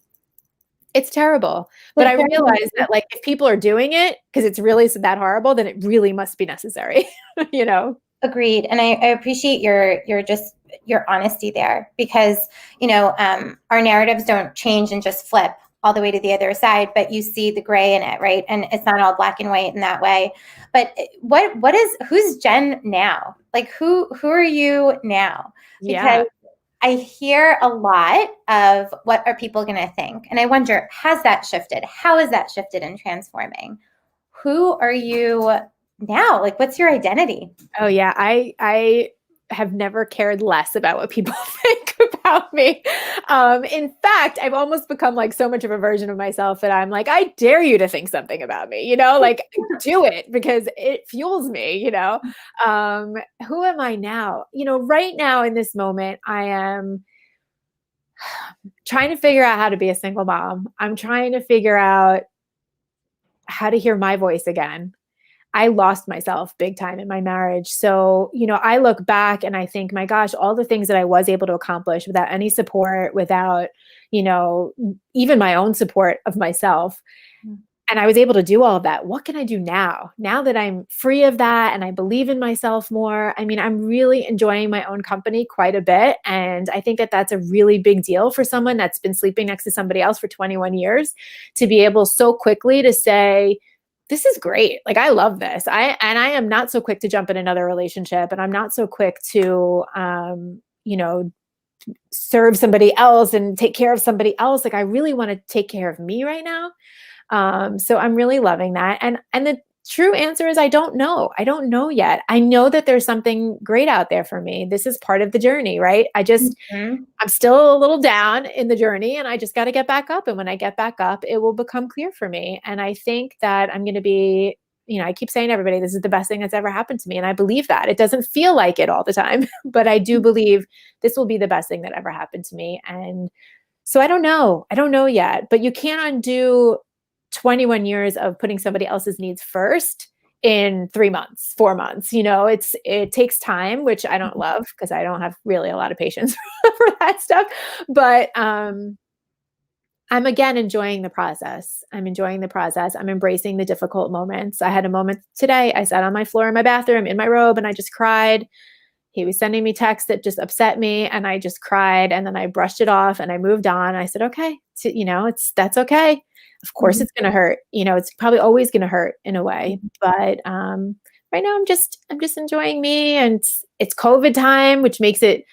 It's terrible. But I realize that like if people are doing it because it's really that horrible, then it really must be necessary, you know? Agreed. And I appreciate your honesty there, because, our narratives don't change and just flip all the way to the other side, but you see the gray in it, right? And it's not all black and white in that way. But who's Jen now? Like who are you now? Because I hear a lot of what are people going to think? And I wonder, has that shifted? How has that shifted and transforming? Who are you now? Like, what's your identity? Oh yeah. I have never cared less about what people think about me. In fact, I've almost become like so much of a version of myself that I'm like, I dare you to think something about me, like do it because it fuels me, who am I now? Right now in this moment, I am trying to figure out how to be a single mom. I'm trying to figure out how to hear my voice again. I lost myself big time in my marriage. So, I look back and I think, my gosh, all the things that I was able to accomplish without any support, without, even my own support of myself. And I was able to do all of that. What can I do now? Now that I'm free of that and I believe in myself more, I mean, I'm really enjoying my own company quite a bit. And I think that that's a really big deal for someone that's been sleeping next to somebody else for 21 years to be able so quickly to say, this is great. Like, I love this. I am not so quick to jump in another relationship, and I'm not so quick to, serve somebody else and take care of somebody else. Like, I really want to take care of me right now. So I'm really loving that. And the true answer is, I don't know. I don't know yet. I know that there's something great out there for me. This is part of the journey, right? I'm still a little down in the journey, and I just got to get back up. And when I get back up, it will become clear for me. And I think that I'm going to be, I keep saying to everybody, this is the best thing that's ever happened to me. And I believe that. It doesn't feel like it all the time, but I do believe this will be the best thing that ever happened to me. And so I don't know. I don't know yet, but you can't undo 21 years of putting somebody else's needs first in 3 months, 4 months. It takes time, which I don't love because I don't have really a lot of patience for that stuff. But I'm again enjoying the process. I'm enjoying the process. I'm embracing the difficult moments. I had a moment today. I sat on my floor in my bathroom in my robe and I just cried. He was sending me texts that just upset me, and I just cried, and then I brushed it off and I moved on. I said, okay, that's okay. Of course it's going to hurt. It's probably always going to hurt in a way, but right now I'm just enjoying me, and it's COVID time, which makes it,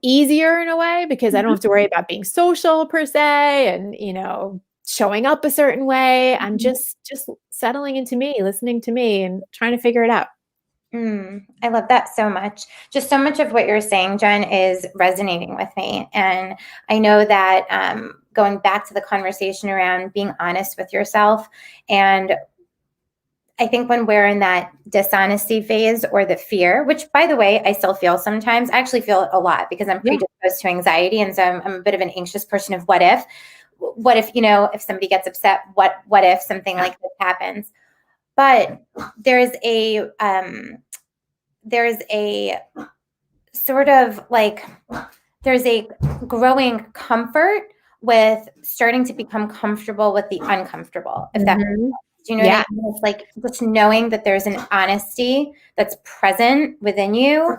easier in a way because I don't have to worry about being social per se and, showing up a certain way. I'm just settling into me, listening to me, and trying to figure it out. I love that so much. Just so much of what you're saying, Jen, is resonating with me. And I know that going back to the conversation around being honest with yourself, and I think when we're in that dishonesty phase or the fear, which by the way, I still feel sometimes, I actually feel a lot because I'm predisposed to anxiety. And so I'm a bit of an anxious person of what if, if somebody gets upset, what if something like this happens? But there's a sort of like, there's a growing comfort with starting to become comfortable with the uncomfortable, if that makes sense. Do you know what I mean? It's like just knowing that there's an honesty that's present within you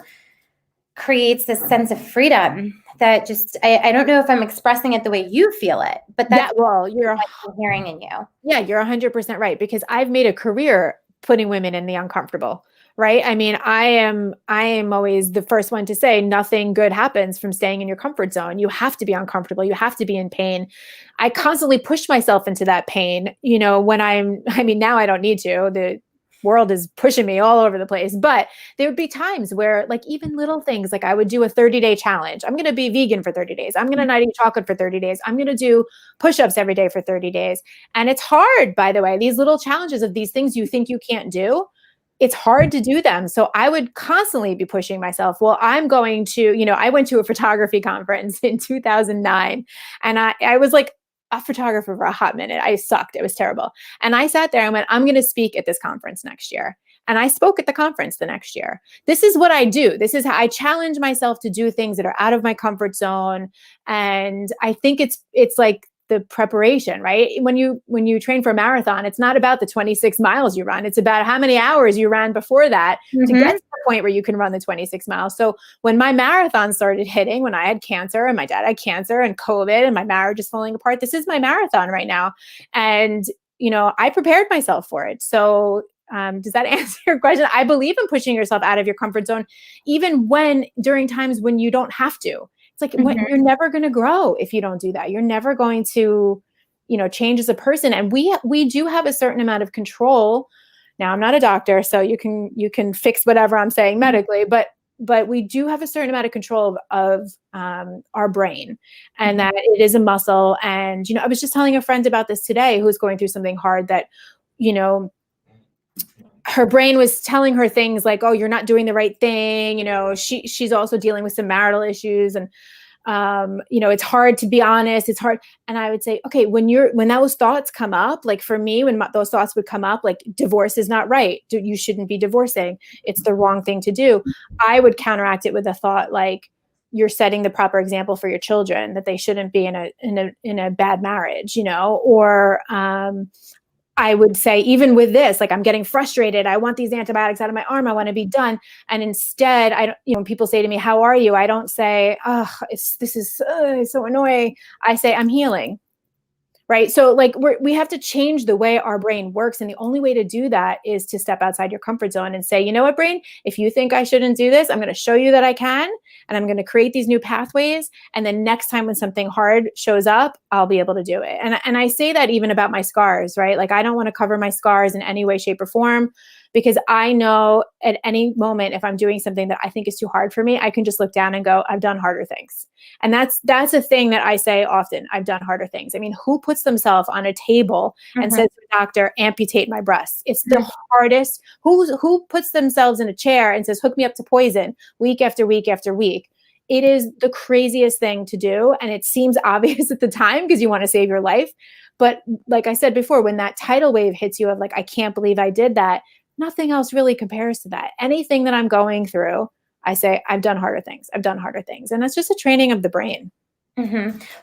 creates this sense of freedom that just, I don't know if I'm expressing it the way you feel it, but that's you're hearing in you. Yeah, you're 100% right, because I've made a career putting women in the uncomfortable, right? I mean, I am always the first one to say nothing good happens from staying in your comfort zone. You have to be uncomfortable. You have to be in pain. I constantly push myself into that pain, now I don't need to. The world is pushing me all over the place, but there would be times where like even little things, like I would do a 30-day challenge. I'm going to be vegan for 30 days. I'm going to not eat chocolate for 30 days. I'm going to do push-ups every day for 30 days. And it's hard, by the way, these little challenges of these things you think you can't do, it's hard to do them. So I would constantly be pushing myself. Well, I'm going to, I went to a photography conference in 2009 and I was like a photographer for a hot minute. I sucked. It was terrible. And I sat there and went, I'm going to speak at this conference next year. And I spoke at the conference the next year. This is what I do. This is how I challenge myself to do things that are out of my comfort zone. And I think it's like the preparation, right? When you train for a marathon, it's not about the 26 miles you run. It's about how many hours you ran before that to get to the point where you can run the 26 miles. So when my marathon started hitting, when I had cancer and my dad had cancer and COVID and my marriage is falling apart, this is my marathon right now. And, I prepared myself for it. So does that answer your question? I believe in pushing yourself out of your comfort zone, even during times when you don't have to. It's like you're never going to grow if you don't do that. You're never going to, change as a person. And we do have a certain amount of control. Now, I'm not a doctor, so you can fix whatever I'm saying medically, but we do have a certain amount of control of our brain, and that it is a muscle. And I was just telling a friend about this today who's going through something hard that, her brain was telling her things like, oh, you're not doing the right thing. She's also dealing with some marital issues, and it's hard to be honest. It's hard. And I would say, okay, when those thoughts come up, like for me, when those thoughts would come up, like divorce is not right. You shouldn't be divorcing. It's the wrong thing to do. I would counteract it with a thought like, you're setting the proper example for your children, that they shouldn't be in a bad marriage, or, I would say, even with this, like I'm getting frustrated. I want these antibiotics out of my arm. I want to be done. And instead, I don't, when people say to me, how are you? I don't say, oh, this is so annoying. I say, I'm healing. Right. So like we have to change the way our brain works. And the only way to do that is to step outside your comfort zone and say, you know what, brain, if you think I shouldn't do this, I'm going to show you that I can. And I'm going to create these new pathways. And then next time when something hard shows up, I'll be able to do it. And I say that even about my scars, right? Like I don't want to cover my scars in any way, shape, or form, because I know at any moment, if I'm doing something that I think is too hard for me, I can just look down and go, I've done harder things. And that's a thing that I say often. I've done harder things. I mean, who puts themselves on a table and says to the doctor, amputate my breasts? It's the hardest. Who puts themselves in a chair and says, hook me up to poison week after week after week? It is the craziest thing to do. And it seems obvious at the time because you want to save your life. But like I said before, when that tidal wave hits you of like, I can't believe I did that, nothing else really compares to that. Anything that I'm going through, I say, I've done harder things. I've done harder things. And that's just a training of the brain.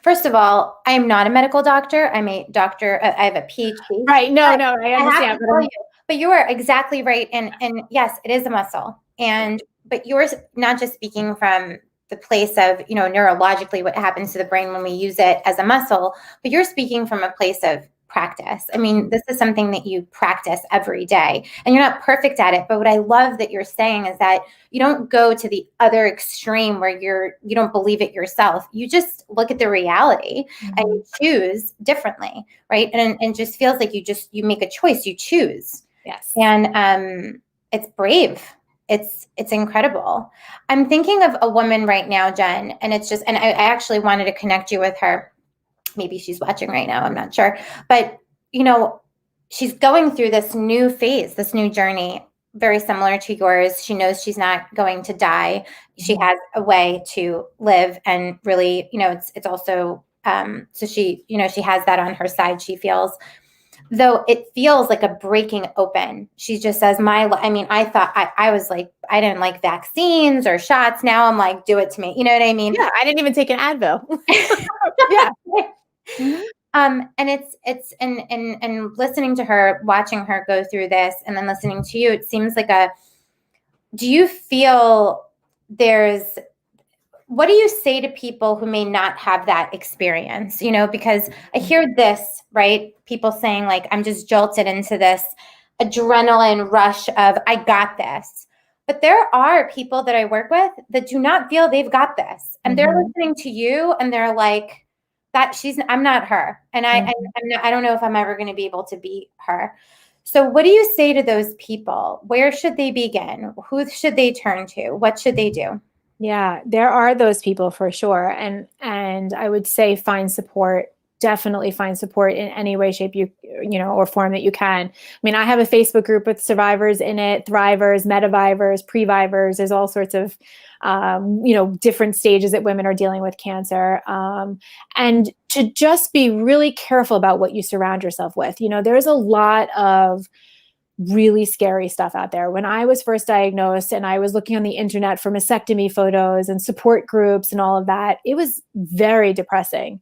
First of all, I'm not a medical doctor. I'm a doctor. I have a PhD. Right. No, I understand. But you are exactly right. And yes, it is a muscle. But you're not just speaking from the place of, neurologically what happens to the brain when we use it as a muscle, but you're speaking from a place of practice. I mean, this is something that you practice every day, and you're not perfect at it. But what I love that you're saying is that you don't go to the other extreme where you don't believe it yourself. You just look at the reality and you choose differently, right? And it just feels like you make a choice, you choose. Yes. And it's brave. It's incredible. I'm thinking of a woman right now, Jen, and I actually wanted to connect you with her. Maybe she's watching right now. I'm not sure. But, she's going through this new phase, this new journey, very similar to yours. She knows she's not going to die. She has a way to live, and really, it's also, so she has that on her side. She feels, though it feels like a breaking open. She just says, I thought I was like, I didn't like vaccines or shots. Now I'm like, do it to me. You know what I mean? Yeah. I didn't even take an Advil. Yeah. And it's and listening to her, watching her go through this, and then listening to you, it seems like do you feel what do you say to people who may not have that experience? Because I hear this, right? People saying like, I'm just jolted into this adrenaline rush of, I got this. But there are people that I work with that do not feel they've got this. And they're listening to you and they're like, I'm not her. And I don't know if I'm ever going to be able to be her. So what do you say to those people? Where should they begin? Who should they turn to? What should they do? Yeah, there are those people for sure. And I would say find support. definitely find support in any way, shape, or form that you can. I mean, I have a Facebook group with survivors in it, thrivers, metavivers, previvers. There's all sorts of, different stages that women are dealing with cancer. And to just be really careful about what you surround yourself with. There's a lot of really scary stuff out there. When I was first diagnosed and I was looking on the internet for mastectomy photos and support groups and all of that, it was very depressing.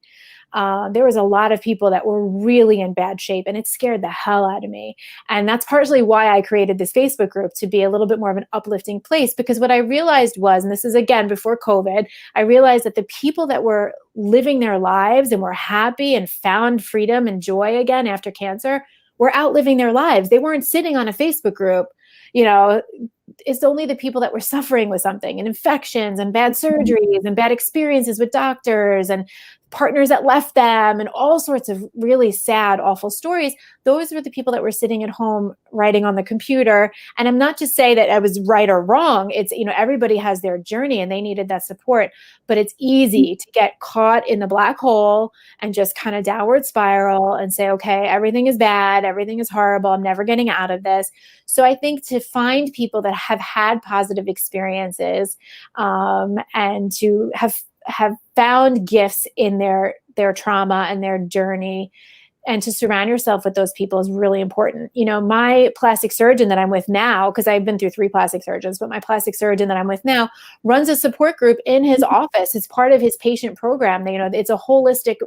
There was a lot of people that were really in bad shape, and it scared the hell out of me. And that's partially why I created this Facebook group, to be a little bit more of an uplifting place, because what I realized was, and this is again before COVID, I realized that the people that were living their lives and were happy and found freedom and joy again after cancer were out living their lives. They weren't sitting on a Facebook group. It's only the people that were suffering with something, and infections and bad surgeries and bad experiences with doctors and partners that left them and all sorts of really sad, awful stories. Those were the people that were sitting at home writing on the computer. And I'm not to say that I was right or wrong. It's, everybody has their journey and they needed that support, but it's easy to get caught in the black hole and just kind of downward spiral and say, okay, everything is bad. Everything is horrible. I'm never getting out of this. So I think to find people that have had positive experiences, and to have found gifts in their trauma and their journey, and to surround yourself with those people is really important. My plastic surgeon that I'm with now, because I've been through 3 plastic surgeons, but my plastic surgeon that I'm with now runs a support group in his office. It's part of his patient program. It's a holistic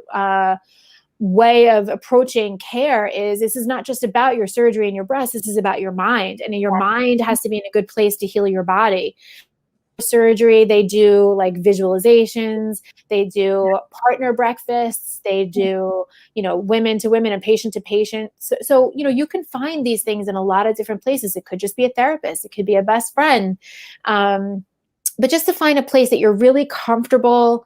way of approaching care. This is not just about your surgery and your breast. This is about your mind, and your mind has to be in a good place to heal your body. Surgery, they do like visualizations, they do partner breakfasts, they do women to women and patient to patient. So you can find these things in a lot of different places. It could just be a therapist, it could be a best friend, but just to find a place that you're really comfortable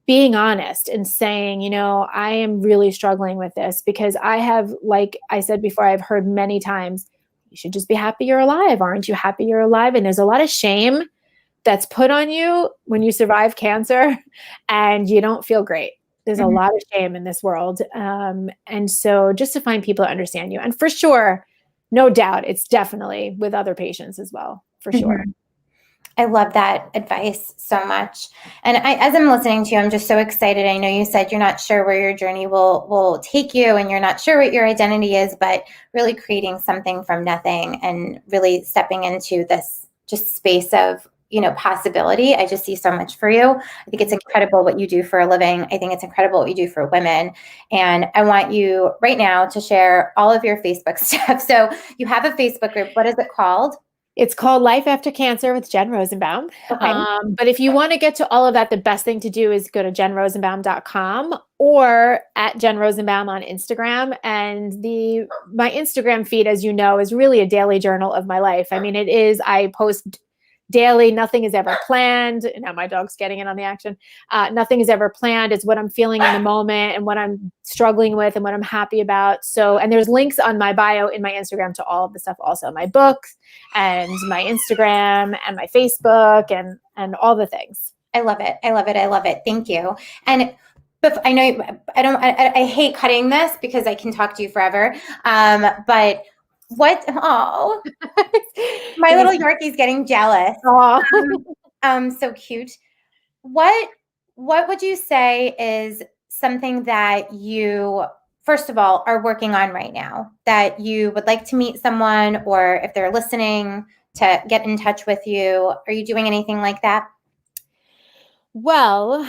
being honest and saying, I am really struggling with this, because I have, like I said before, I've heard many times, you should just be happy you're alive. Aren't you happy you're alive? And there's a lot of shame that's put on you when you survive cancer and you don't feel great. There's a lot of shame in this world. And so just to find people that understand you. And for sure, no doubt, it's definitely with other patients as well, for sure. I love that advice so much. And as I'm listening to you, I'm just so excited. I know you said you're not sure where your journey will take you, and you're not sure what your identity is, but really creating something from nothing and really stepping into this just space of possibility. I just see so much for you. I think it's incredible what you do for a living. I think it's incredible what you do for women. And I want you right now to share all of your Facebook stuff. So you have a Facebook group. What is it called? It's called Life After Cancer with Jen Rosenbaum. Okay. But if you want to get to all of that, the best thing to do is go to jenrosenbaum.com or at Jen Rosenbaum on Instagram. And my Instagram feed, as you know, is really a daily journal of my life. I mean, I post daily. Nothing is ever planned. Now my dog's getting in on the action. Nothing is ever planned. It's what I'm feeling in the moment and what I'm struggling with and what I'm happy about. And there's links on my bio in my Instagram to all of the stuff, also my books and my Instagram and my Facebook and all the things. I love it. I love it. I love it. Thank you. And I know I hate cutting this because I can talk to you forever. But my little Yorkie's getting jealous. So cute. What would you say is something that you, first of all, are working on right now that you would like to meet someone, or if they're listening, to get in touch with you? Are you doing anything like that? Well,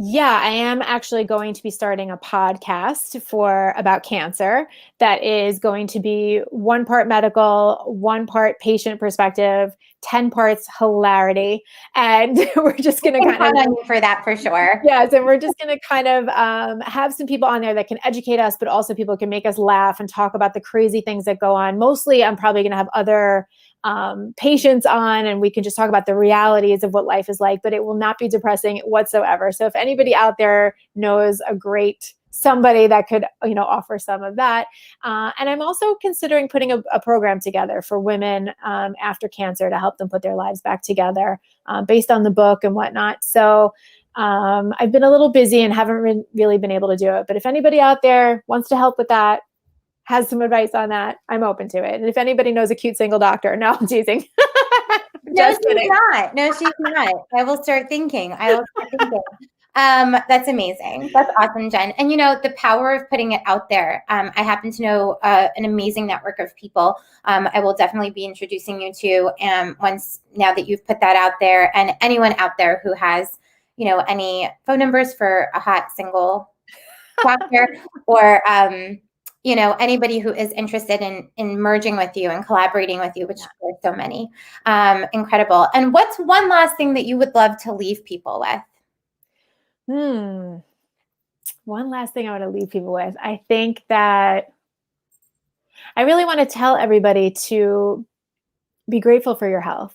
yeah, I am actually going to be starting a podcast about cancer that is going to be 1 part medical, 1 part patient perspective, 10 parts hilarity. And we're just going to kind of on you for that, for sure. Yes, and we're just going to kind of have some people on there that can educate us, but also people can make us laugh and talk about the crazy things that go on. Mostly, I'm probably going to have other patients on, and we can just talk about the realities of what life is like, but it will not be depressing whatsoever. So if anybody out there knows somebody that could, offer some of that. And I'm also considering putting a program together for women after cancer to help them put their lives back together based on the book and whatnot. So I've been a little busy and haven't really been able to do it. But if anybody out there wants to help with that, has some advice on that, I'm open to it. And if anybody knows a cute single doctor, no, I'm teasing. No, she's not. No, she's not. I will start thinking. That's amazing. That's awesome, Jen. And the power of putting it out there. I happen to know an amazing network of people. I will definitely be introducing you to now that you've put that out there, and anyone out there who has, any phone numbers for a hot single doctor or anybody who is interested in merging with you and collaborating with you, which there's so many. Incredible. And what's one last thing that you would love to leave people with? One last thing I want to leave people with. I think that I really want to tell everybody to be grateful for your health.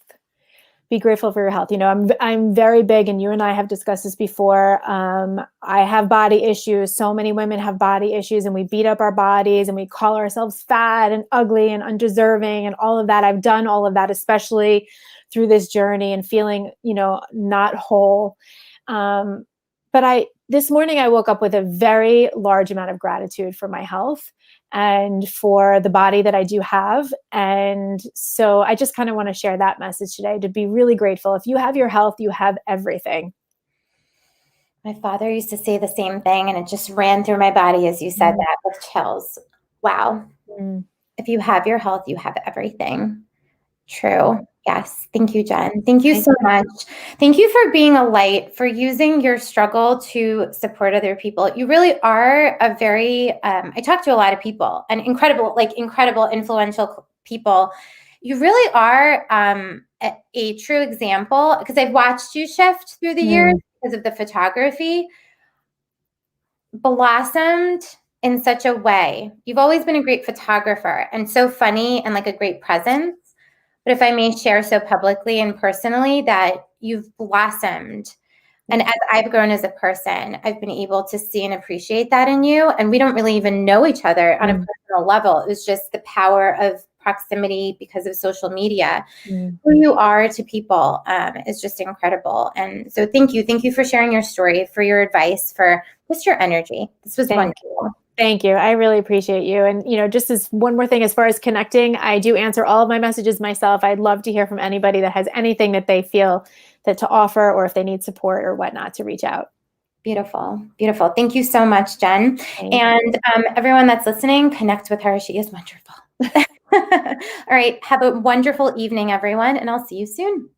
Be grateful for your health. I'm very big, and you and I have discussed this before. I have body issues. So many women have body issues, and we beat up our bodies and we call ourselves fat and ugly and undeserving and all of that. I've done all of that, especially through this journey and feeling, not whole. But this morning I woke up with a very large amount of gratitude for my health and for the body that I do have. And so I just kind of want to share that message today, to be really grateful. If you have your health, you have everything. My father used to say the same thing, and it just ran through my body as you said that, with chills. Wow. If you have your health, you have everything. True. Yes. Thank you, Jen. Thank you so much. Thank you for being a light, for using your struggle to support other people. You really are a very, I talk to a lot of people, and incredible, influential people. You really are a true example, because I've watched you shift through the years because of the photography, blossomed in such a way. You've always been a great photographer and so funny and like a great presence. But if I may share so publicly and personally, that you've blossomed. And as I've grown as a person, I've been able to see and appreciate that in you. And we don't really even know each other on a personal level. It was just the power of proximity because of social media. Who you are to people is just incredible. And so thank you. Thank you for sharing your story, for your advice, for just your energy. This was wonderful. Thank you. I really appreciate you. And, just as one more thing, as far as connecting, I do answer all of my messages myself. I'd love to hear from anybody that has anything that they feel that to offer, or if they need support or whatnot, to reach out. Beautiful. Beautiful. Thank you so much, Jen. And everyone that's listening, connect with her. She is wonderful. All right. Have a wonderful evening, everyone. And I'll see you soon.